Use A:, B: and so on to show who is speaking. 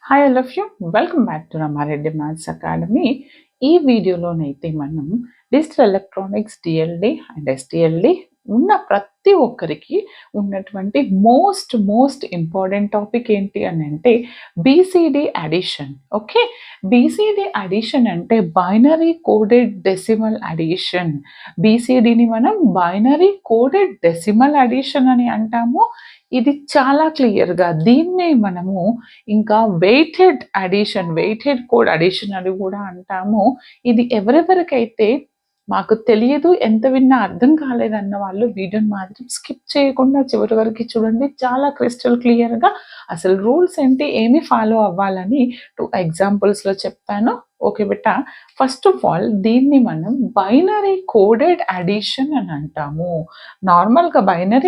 A: Hi all of you, welcome back to Rama Reddy maths academy. ఈ వీడియోలోనైతే మనం digital electronics DLD and ఎస్డిఎల్డి ఉన్న ప్రతి ఒక్కరికి ఉన్నటువంటి మోస్ట్ ఇంపార్టెంట్ టాపిక్ ఏంటి అని అంటే BCD addition. Okay, BCD addition అంటే బైనరీ కోడెడ్ డెసిమల్ అడిషన్. బీసీడిని మనం బైనరీ కోడెడ్ డెసిమల్ అడిషన్ అని అంటాము. ఇది చాలా క్లియర్గా దీన్నే మనము ఇంకా weighted addition, weighted code addition అని కూడా అంటాము. ఇది ఎవరెవరికైతే మాకు తెలియదు, ఎంత విన్నా అర్థం కాలేదన్న వాళ్ళు వీడియోని మాత్రం స్కిప్ చేయకుండా చివరి వరకు చూడండి. చాలా క్రిస్టల్ క్లియర్గా అసలు రూల్స్ ఏంటి, ఏమి ఫాలో అవ్వాలని 2 ఎగ్జాంపుల్స్లో చెప్తాను. ఓకే బెట్ట, ఫస్ట్ ఆఫ్ ఆల్ దీన్ని మనం బైనరీ కోడెడ్ అడిషన్ అని అంటాము. నార్మల్గా బైనరీ